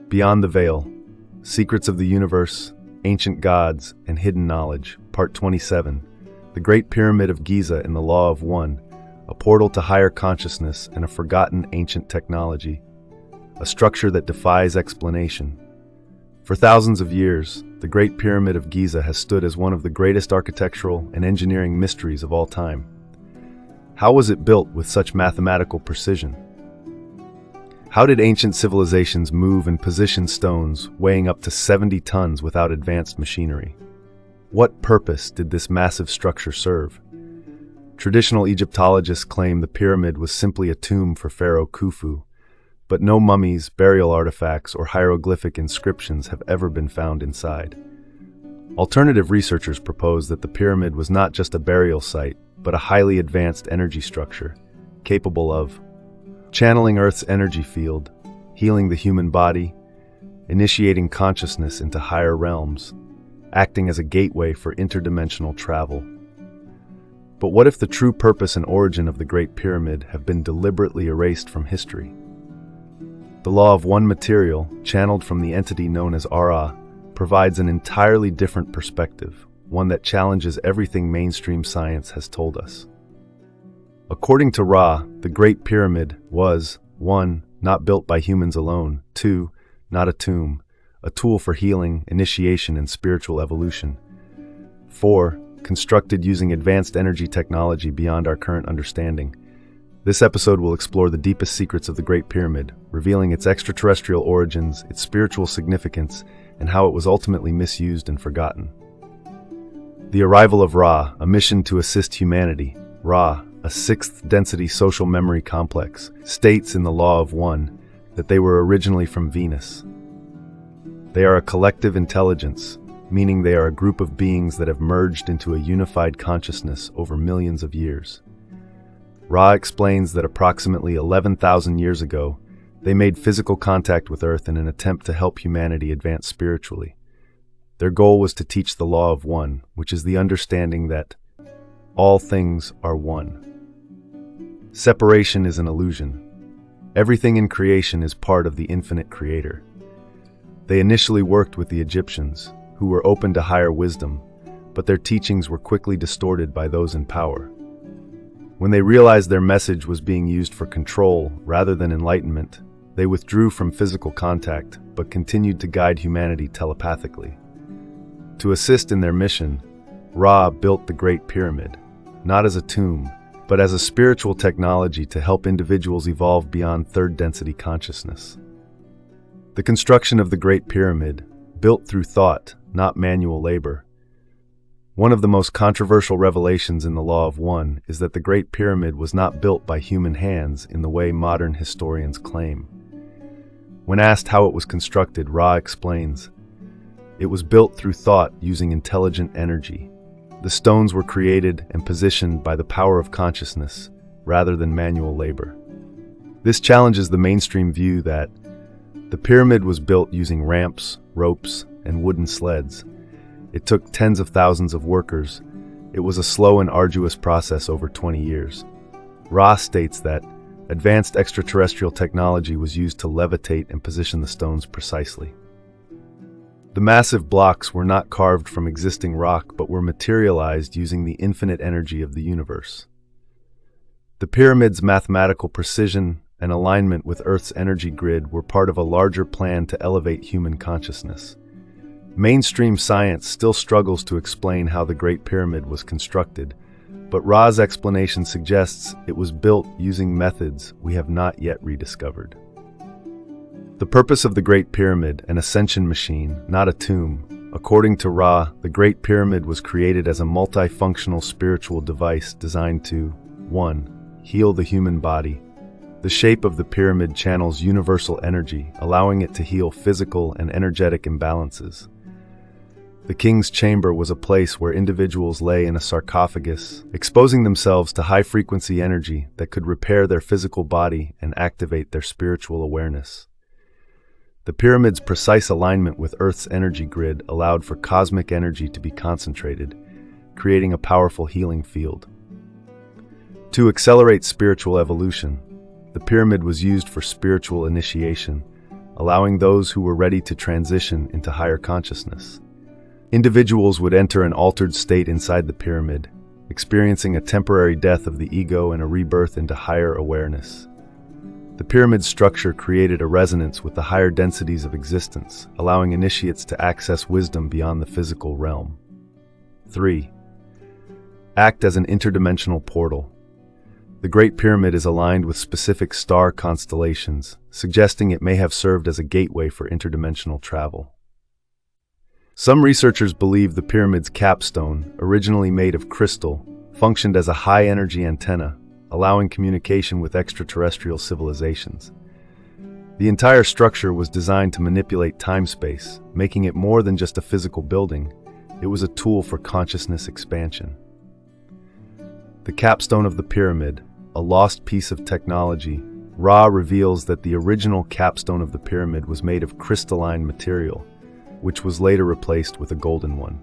Beyond the Veil, Secrets of the Universe, Ancient Gods, and Hidden Knowledge, Part 27, The Great Pyramid of Giza in the Law of One, a portal to higher consciousness and a forgotten ancient technology, a structure that defies explanation. For thousands of years, the Great Pyramid of Giza has stood as one of the greatest architectural and engineering mysteries of all time. How was it built with such mathematical precision? How did ancient civilizations move and position stones weighing up to 70 tons without advanced machinery? What purpose did this massive structure serve? Traditional Egyptologists claim the pyramid was simply a tomb for Pharaoh Khufu, but no mummies, burial artifacts, or hieroglyphic inscriptions have ever been found inside. Alternative researchers propose that the pyramid was not just a burial site, but a highly advanced energy structure, capable of channeling Earth's energy field, healing the human body, initiating consciousness into higher realms, acting as a gateway for interdimensional travel. But what if the true purpose and origin of the Great Pyramid have been deliberately erased from history? The law of one material, channeled from the entity known as Ra, provides an entirely different perspective, one that challenges everything mainstream science has told us. According to Ra, the Great Pyramid was 1. Not built by humans alone, 2. Not a tomb, a tool for healing, initiation, and spiritual evolution, 4. Constructed using advanced energy technology beyond our current understanding. This episode will explore the deepest secrets of the Great Pyramid, revealing its extraterrestrial origins, its spiritual significance, and how it was ultimately misused and forgotten. The arrival of Ra, a mission to assist humanity. Ra, a sixth-density social memory complex, states in the Law of One that they were originally from Venus. They are a collective intelligence, meaning they are a group of beings that have merged into a unified consciousness over millions of years. Ra explains that approximately 11,000 years ago, they made physical contact with Earth in an attempt to help humanity advance spiritually. Their goal was to teach the Law of One, which is the understanding that all things are one. Separation is an illusion. Everything in creation is part of the infinite creator. They initially worked with the Egyptians, who were open to higher wisdom, but their teachings were quickly distorted by those in power. When they realized their message was being used for control rather than enlightenment, they withdrew from physical contact, but continued to guide humanity telepathically. To assist in their mission, Ra built the Great Pyramid, not as a tomb, but as a spiritual technology to help individuals evolve beyond third-density consciousness. The construction of the Great Pyramid, built through thought, not manual labor. One of the most controversial revelations in the Law of One is that the Great Pyramid was not built by human hands in the way modern historians claim. When asked how it was constructed, Ra explains, "It was built through thought using intelligent energy. The stones were created and positioned by the power of consciousness, rather than manual labor." This challenges the mainstream view that the pyramid was built using ramps, ropes, and wooden sleds. It took tens of thousands of workers. It was a slow and arduous process over 20 years. Ra states that advanced extraterrestrial technology was used to levitate and position the stones precisely. The massive blocks were not carved from existing rock, but were materialized using the infinite energy of the universe. The pyramid's mathematical precision and alignment with Earth's energy grid were part of a larger plan to elevate human consciousness. Mainstream science still struggles to explain how the Great Pyramid was constructed, but Ra's explanation suggests it was built using methods we have not yet rediscovered. The purpose of the Great Pyramid, an ascension machine, not a tomb. According to Ra, the Great Pyramid was created as a multifunctional spiritual device designed to 1. Heal the human body. The shape of the pyramid channels universal energy, allowing it to heal physical and energetic imbalances. The king's chamber was a place where individuals lay in a sarcophagus, exposing themselves to high-frequency energy that could repair their physical body and activate their spiritual awareness. The pyramid's precise alignment with Earth's energy grid allowed for cosmic energy to be concentrated, creating a powerful healing field. To accelerate spiritual evolution, the pyramid was used for spiritual initiation, allowing those who were ready to transition into higher consciousness. Individuals would enter an altered state inside the pyramid, experiencing a temporary death of the ego and a rebirth into higher awareness. The pyramid's structure created a resonance with the higher densities of existence, allowing initiates to access wisdom beyond the physical realm. 3. Act as an interdimensional portal. The Great Pyramid is aligned with specific star constellations, suggesting it may have served as a gateway for interdimensional travel. Some researchers believe the pyramid's capstone, originally made of crystal, functioned as a high-energy antenna, allowing communication with extraterrestrial civilizations. The entire structure was designed to manipulate time-space, making it more than just a physical building. It was a tool for consciousness expansion. The capstone of the pyramid, a lost piece of technology, Ra reveals that the original capstone of the pyramid was made of crystalline material, which was later replaced with a golden one.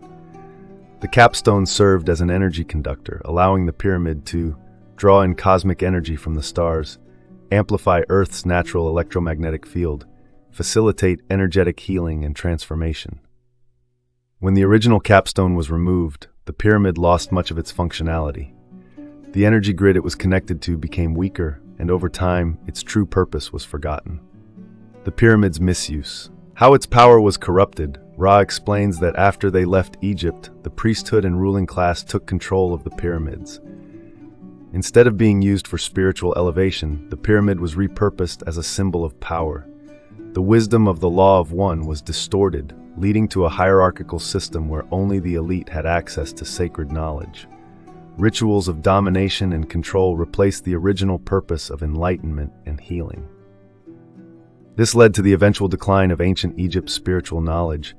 The capstone served as an energy conductor, allowing the pyramid to draw in cosmic energy from the stars, amplify Earth's natural electromagnetic field, facilitate energetic healing and transformation. When the original capstone was removed, the pyramid lost much of its functionality. The energy grid it was connected to became weaker, and over time, its true purpose was forgotten. The pyramid's misuse. How its power was corrupted, Ra explains that after they left Egypt, the priesthood and ruling class took control of the pyramids. Instead of being used for spiritual elevation, the pyramid was repurposed as a symbol of power. The wisdom of the Law of One was distorted, leading to a hierarchical system where only the elite had access to sacred knowledge. Rituals of domination and control replaced the original purpose of enlightenment and healing. This led to the eventual decline of ancient Egypt's spiritual knowledge,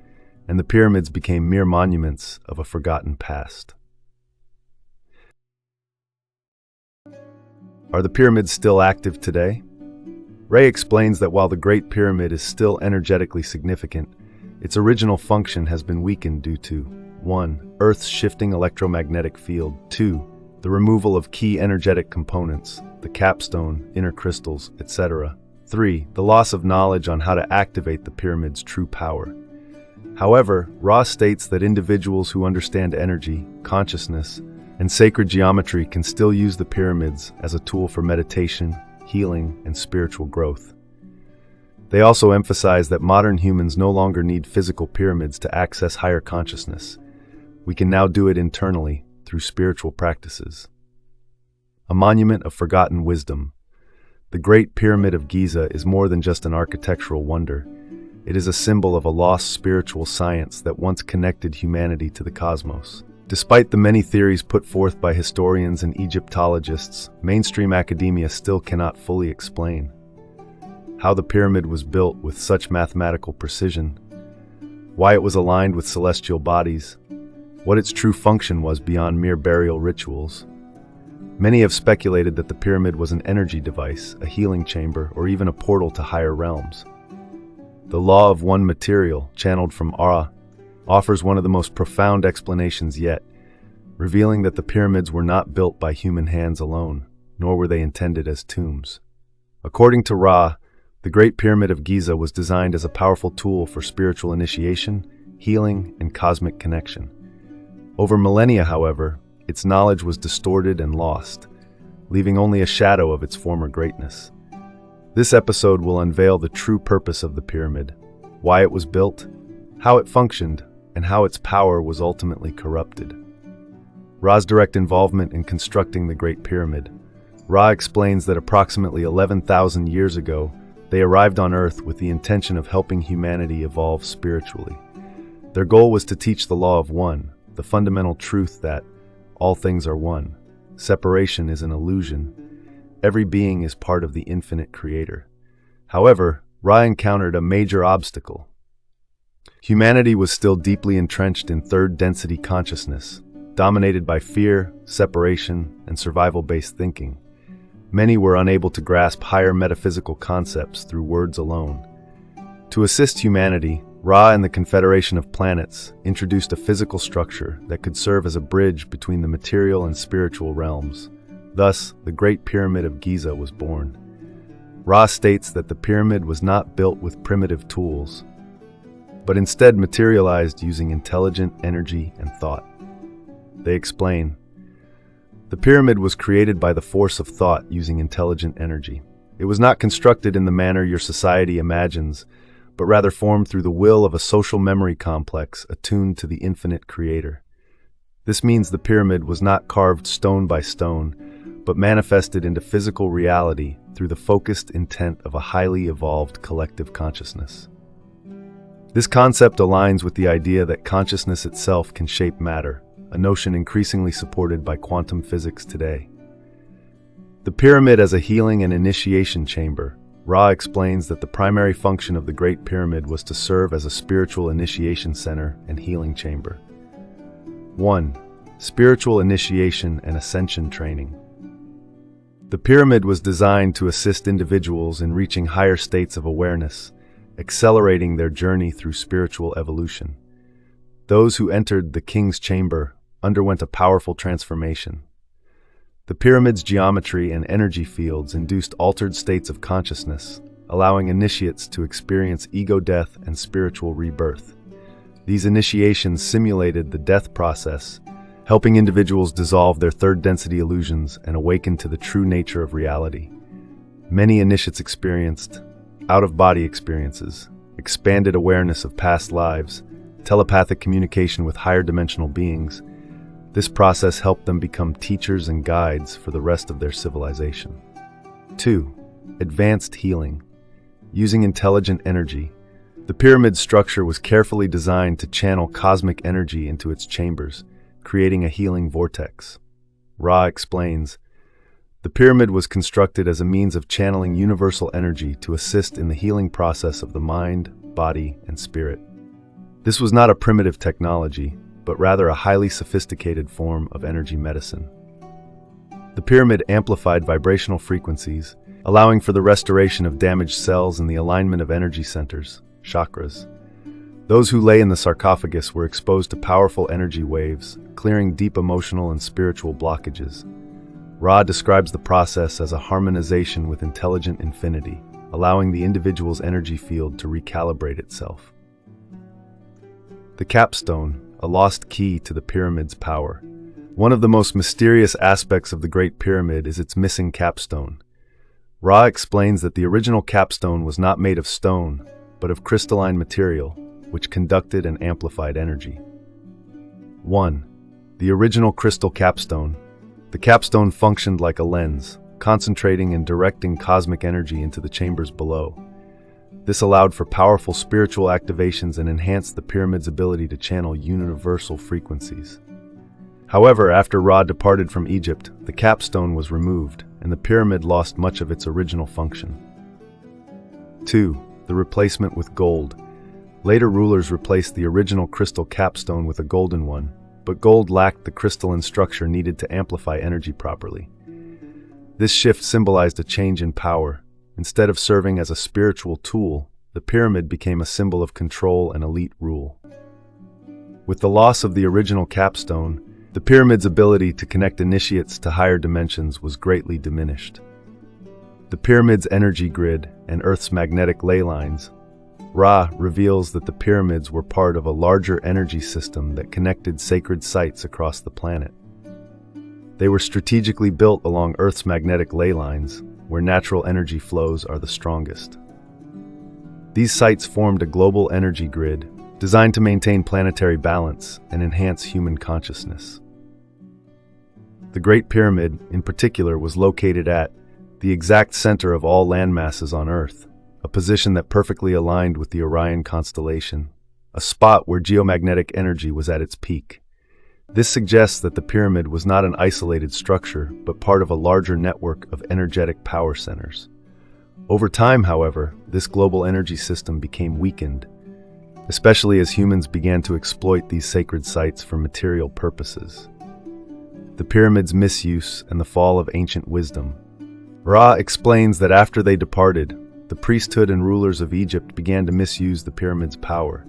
and the pyramids became mere monuments of a forgotten past. Are the pyramids still active today? Ray explains that while the Great Pyramid is still energetically significant, its original function has been weakened due to 1. Earth's shifting electromagnetic field. 2. The removal of key energetic components, the capstone, inner crystals, etc. 3. The loss of knowledge on how to activate the pyramid's true power. However, Ra states that individuals who understand energy, consciousness, and sacred geometry can still use the pyramids as a tool for meditation, healing, and spiritual growth. They also emphasize that modern humans no longer need physical pyramids to access higher consciousness. We can now do it internally through spiritual practices. A monument of forgotten wisdom. The Great Pyramid of Giza is more than just an architectural wonder. It is a symbol of a lost spiritual science that once connected humanity to the cosmos. Despite the many theories put forth by historians and Egyptologists, mainstream academia still cannot fully explain how the pyramid was built with such mathematical precision, why it was aligned with celestial bodies, what its true function was beyond mere burial rituals. Many have speculated that the pyramid was an energy device, a healing chamber, or even a portal to higher realms. The Law of One material, channeled from Ra, offers one of the most profound explanations yet, revealing that the pyramids were not built by human hands alone, nor were they intended as tombs. According to Ra, the Great Pyramid of Giza was designed as a powerful tool for spiritual initiation, healing, and cosmic connection. Over millennia, however, its knowledge was distorted and lost, leaving only a shadow of its former greatness. This episode will unveil the true purpose of the pyramid, why it was built, how it functioned, and how its power was ultimately corrupted. Ra's direct involvement in constructing the Great Pyramid. Ra explains that approximately 11,000 years ago, they arrived on Earth with the intention of helping humanity evolve spiritually. Their goal was to teach the Law of One, the fundamental truth that all things are one. Separation is an illusion. Every being is part of the infinite creator. However, Ra encountered a major obstacle. Humanity was still deeply entrenched in third-density consciousness, dominated by fear, separation, and survival-based thinking. Many were unable to grasp higher metaphysical concepts through words alone. To assist humanity, Ra and the Confederation of Planets introduced a physical structure that could serve as a bridge between the material and spiritual realms. Thus, the Great Pyramid of Giza was born. Ra states that the pyramid was not built with primitive tools, but instead materialized using intelligent energy and thought. They explain, the pyramid was created by the force of thought using intelligent energy. It was not constructed in the manner your society imagines, but rather formed through the will of a social memory complex attuned to the infinite creator. This means the pyramid was not carved stone by stone, but manifested into physical reality through the focused intent of a highly evolved collective consciousness. This concept aligns with the idea that consciousness itself can shape matter, a notion increasingly supported by quantum physics today. The pyramid as a healing and initiation chamber, Ra explains that the primary function of the Great Pyramid was to serve as a spiritual initiation center and healing chamber. 1. Spiritual initiation and ascension training. The pyramid was designed to assist individuals in reaching higher states of awareness, accelerating their journey through spiritual evolution. Those who entered the King's Chamber underwent a powerful transformation. The pyramid's geometry and energy fields induced altered states of consciousness, allowing initiates to experience ego death and spiritual rebirth. These initiations simulated the death process, helping individuals dissolve their third-density illusions and awaken to the true nature of reality. Many initiates experienced out-of-body experiences, expanded awareness of past lives, telepathic communication with higher dimensional beings. This process helped them become teachers and guides for the rest of their civilization. 2. Advanced healing. Using intelligent energy, the pyramid structure was carefully designed to channel cosmic energy into its chambers, creating a healing vortex. Ra explains, the pyramid was constructed as a means of channeling universal energy to assist in the healing process of the mind, body, and spirit. This was not a primitive technology, but rather a highly sophisticated form of energy medicine. The pyramid amplified vibrational frequencies, allowing for the restoration of damaged cells and the alignment of energy centers, chakras. Those who lay in the sarcophagus were exposed to powerful energy waves, clearing deep emotional and spiritual blockages. Ra describes the process as a harmonization with intelligent infinity, allowing the individual's energy field to recalibrate itself. The capstone, a lost key to the pyramid's power. One of the most mysterious aspects of the Great Pyramid is its missing capstone. Ra explains that the original capstone was not made of stone, but of crystalline material, which conducted and amplified energy. 1. The original crystal capstone. The capstone functioned like a lens, concentrating and directing cosmic energy into the chambers below. This allowed for powerful spiritual activations and enhanced the pyramid's ability to channel universal frequencies. However, after Ra departed from Egypt, the capstone was removed, and the pyramid lost much of its original function. 2. The replacement with gold. Later rulers replaced the original crystal capstone with a golden one, but gold lacked the crystalline structure needed to amplify energy properly. This shift symbolized a change in power. Instead of serving as a spiritual tool, the pyramid became a symbol of control and elite rule. With the loss of the original capstone, the pyramid's ability to connect initiates to higher dimensions was greatly diminished. The pyramid's energy grid and Earth's magnetic ley lines. Ra reveals that the pyramids were part of a larger energy system that connected sacred sites across the planet. They were strategically built along Earth's magnetic ley lines, where natural energy flows are the strongest. These sites formed a global energy grid designed to maintain planetary balance and enhance human consciousness. The Great Pyramid, in particular, was located at the exact center of all landmasses on Earth, a position that perfectly aligned with the Orion constellation, a spot where geomagnetic energy was at its peak. This suggests that the pyramid was not an isolated structure, but part of a larger network of energetic power centers. Over time, however, this global energy system became weakened, especially as humans began to exploit these sacred sites for material purposes. The pyramid's misuse and the fall of ancient wisdom. Ra explains that after they departed, the priesthood and rulers of Egypt began to misuse the pyramid's power.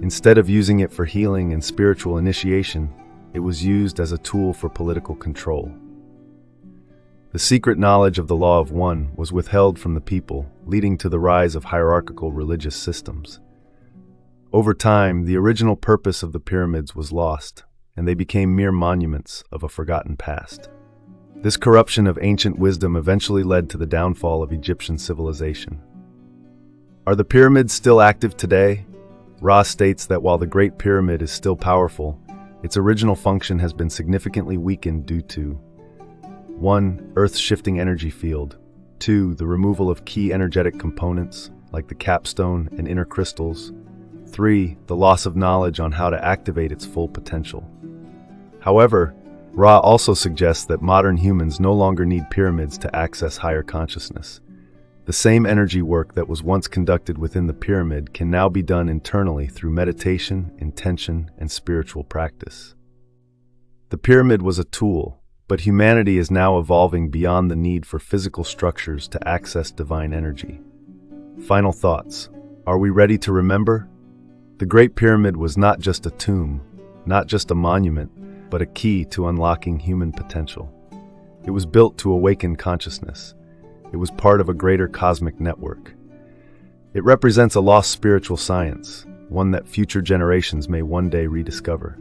Instead of using it for healing and spiritual initiation, it was used as a tool for political control. The secret knowledge of the law of one was withheld from the people, leading to the rise of hierarchical religious systems. Over time, the original purpose of the pyramids was lost, and they became mere monuments of a forgotten past. This corruption of ancient wisdom eventually led to the downfall of Egyptian civilization. Are the pyramids still active today? Ra states that while the Great Pyramid is still powerful, its original function has been significantly weakened due to 1. Earth's shifting energy field. 2. The removal of key energetic components, like the capstone and inner crystals. 3. The loss of knowledge on how to activate its full potential. However, Ra also suggests that modern humans no longer need pyramids to access higher consciousness. The same energy work that was once conducted within the pyramid can now be done internally through meditation, intention, and spiritual practice. The pyramid was a tool, but humanity is now evolving beyond the need for physical structures to access divine energy. Final thoughts. Are we ready to remember? The Great Pyramid was not just a tomb, not just a monument, but a key to unlocking human potential. It was built to awaken consciousness. It was part of a greater cosmic network. It represents a lost spiritual science, one that future generations may one day rediscover.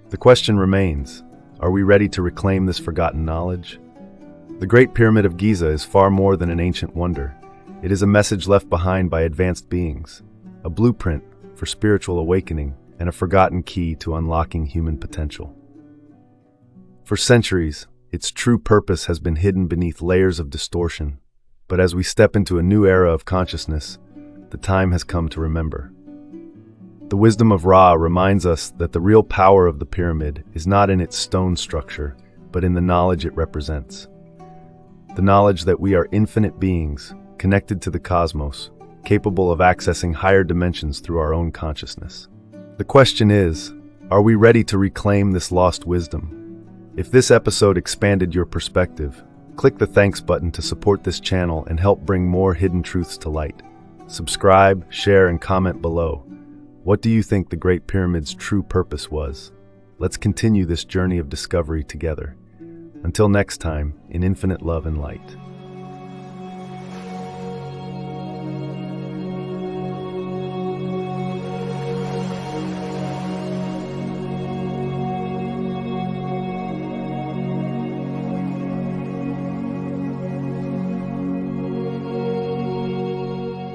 The question remains, are we ready to reclaim this forgotten knowledge? The Great Pyramid of Giza is far more than an ancient wonder. It is a message left behind by advanced beings, a blueprint for spiritual awakening, and a forgotten key to unlocking human potential. For centuries, its true purpose has been hidden beneath layers of distortion, but as we step into a new era of consciousness, the time has come to remember. The wisdom of Ra reminds us that the real power of the pyramid is not in its stone structure, but in the knowledge it represents. The knowledge that we are infinite beings, connected to the cosmos, capable of accessing higher dimensions through our own consciousness. The question is, are we ready to reclaim this lost wisdom? If this episode expanded your perspective, click the thanks button to support this channel and help bring more hidden truths to light. Subscribe, share, and comment below. What do you think the Great Pyramid's true purpose was? Let's continue this journey of discovery together. Until next time, in infinite love and light.